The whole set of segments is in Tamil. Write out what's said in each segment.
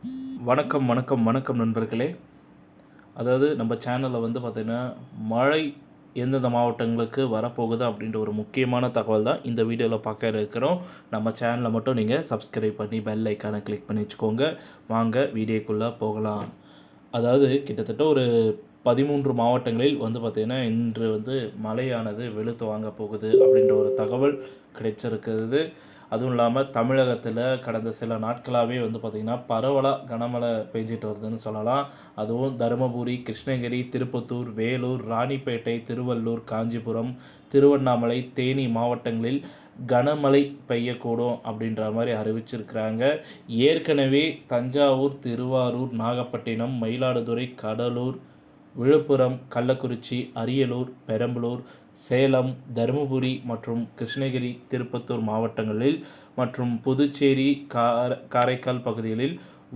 வணக்கம் வணக்கம் வணக்கம் நண்பர்களே. அதாவது நம்ம சேனலில் பார்த்திங்கன்னா மழை எந்தெந்த மாவட்டங்களுக்கு வரப்போகுது அப்படின்ற ஒரு முக்கியமான தகவல் தான் இந்த வீடியோவில் பார்க்க இருக்கிறோம். நம்ம சேனலை மட்டும் நீங்கள் சப்ஸ்கிரைப் பண்ணி பெல் ஐக்கானை கிளிக் பண்ணி வச்சுக்கோங்க. வாங்க வீடியோக்குள்ளே போகலாம். அதாவது கிட்டத்தட்ட ஒரு 13 மாவட்டங்களில் பார்த்திங்கன்னா இன்று மழையானது வெளுத்து வாங்க போகுது அப்படின்ற ஒரு தகவல் கிடைச்சிருக்கிறது. அதுவும் இல்லாமல் தமிழகத்தில் கடந்த சில நாட்களாகவே பார்த்திங்கன்னா பரவலாக கனமழை பெஞ்சிட்டு வருதுன்னு சொல்லலாம். அதுவும் தருமபுரி, கிருஷ்ணகிரி, திருப்பத்தூர், வேலூர், ராணிப்பேட்டை, திருவள்ளூர், காஞ்சிபுரம், திருவண்ணாமலை, தேனி மாவட்டங்களில் கனமழை பெய்யக்கூடும் அப்படின்ற மாதிரி அறிவிச்சிருக்கிறாங்க. ஏற்கனவே தஞ்சாவூர், திருவாரூர், நாகப்பட்டினம், மயிலாடுதுறை, கடலூர், விழுப்புரம், கள்ளக்குறிச்சி, அரியலூர், பெரம்பலூர், சேலம், தருமபுரி மற்றும் கிருஷ்ணகிரி, திருப்பத்தூர் மாவட்டங்களில் மற்றும் புதுச்சேரி, காரைக்கால் பகுதிகளில்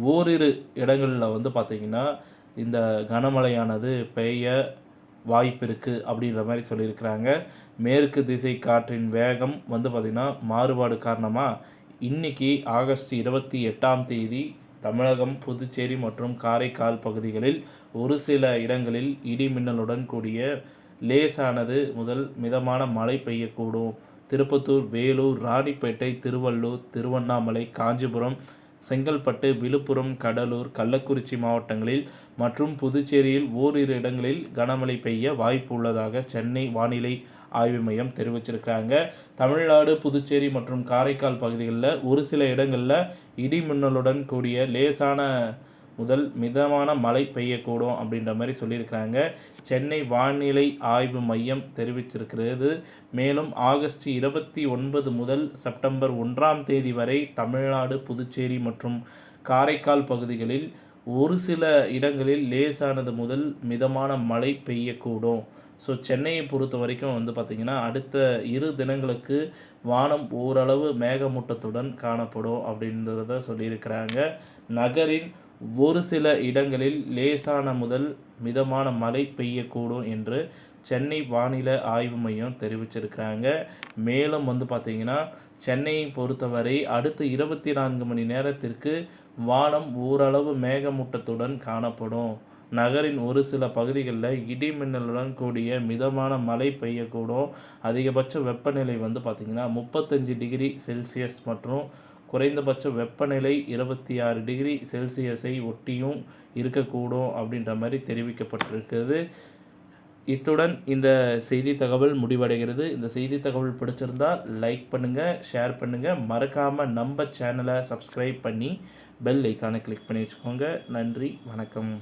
ஓரிரு இடங்களில் பார்த்திங்கன்னா இந்த கனமழையானது பெய்ய வாய்ப்பு இருக்குது அப்படின்ற மாதிரி சொல்லியிருக்கிறாங்க. மேற்கு திசை காற்றின் வேகம் பார்த்திங்கன்னா மாறுபாடு காரணமாக இன்றைக்கி ஆகஸ்ட் 28 தமிழகம், புதுச்சேரி மற்றும் காரைக்கால் பகுதிகளில் ஒரு சில இடங்களில் இடி மின்னலுடன் கூடிய லேசானது முதல் மிதமான மழை பெய்யக்கூடும். திருப்பத்தூர், வேலூர், ராணிப்பேட்டை, திருவள்ளூர், திருவண்ணாமலை, காஞ்சிபுரம், செங்கல்பட்டு, விழுப்புரம், கடலூர், கள்ளக்குறிச்சி மாவட்டங்களில் மற்றும் புதுச்சேரியில் ஓரிரு இடங்களில் கனமழை பெய்ய வாய்ப்பு உள்ளதாக சென்னை வானிலை ஆய்வு மையம் தெரிவிச்சிருக்கிறாங்க. தமிழ்நாடு, புதுச்சேரி மற்றும் காரைக்கால் பகுதிகளில் ஒரு சில இடங்களில் இடி மின்னலுடன் கூடிய லேசான முதல் மிதமான மழை பெய்யக்கூடும் அப்படின்ற மாதிரி சொல்லியிருக்கிறாங்க. சென்னை வானிலை ஆய்வு மையம் தெரிவிச்சிருக்கிறது. மேலும் ஆகஸ்ட் 29 முதல் செப்டம்பர் 1 வரை தமிழ்நாடு, புதுச்சேரி மற்றும் காரைக்கால் பகுதிகளில் ஒரு சில இடங்களில் லேசானது முதல் மிதமான மழை பெய்யக்கூடும். ஸோ சென்னையை பொறுத்த வரைக்கும் பார்த்திங்கன்னா அடுத்த 2 தினங்களுக்கு வானம் ஓரளவு மேகமூட்டத்துடன் காணப்படும் அப்படின்றத சொல்லியிருக்கிறாங்க. நகரின் ஒரு சில இடங்களில் லேசான முதல் மிதமான மழை பெய்யக்கூடும் என்று சென்னை வானிலை ஆய்வு மையம் தெரிவிச்சிருக்கிறாங்க. மேலும் பார்த்திங்கன்னா சென்னையை பொறுத்தவரை அடுத்த 24 மணி நேரத்திற்கு வானம் ஓரளவு மேகமூட்டத்துடன் காணப்படும். நகரின் ஒரு சில பகுதிகளில் இடி மின்னலுடன் கூடிய மிதமான மழை பெய்யக்கூடும். அதிகபட்ச வெப்பநிலை பார்த்திங்கன்னா 35 டிகிரி செல்சியஸ் மற்றும் குறைந்தபட்ச வெப்பநிலை 26 டிகிரி செல்சியஸை ஒட்டியும் இருக்கக்கூடும் அப்படின்ற மாதிரி தெரிவிக்கப்பட்டிருக்கிறது. இத்துடன் இந்த செய்தி தகவல் முடிவடைகிறது. இந்த செய்தி தகவல் பிடிச்சிருந்தால் லைக் பண்ணுங்கள், ஷேர் பண்ணுங்கள். மறக்காமல் நம்ம சேனலை சப்ஸ்கிரைப் பண்ணி பெல் ஐக்கானை கிளிக் பண்ணி வச்சுக்கோங்க. நன்றி, வணக்கம்.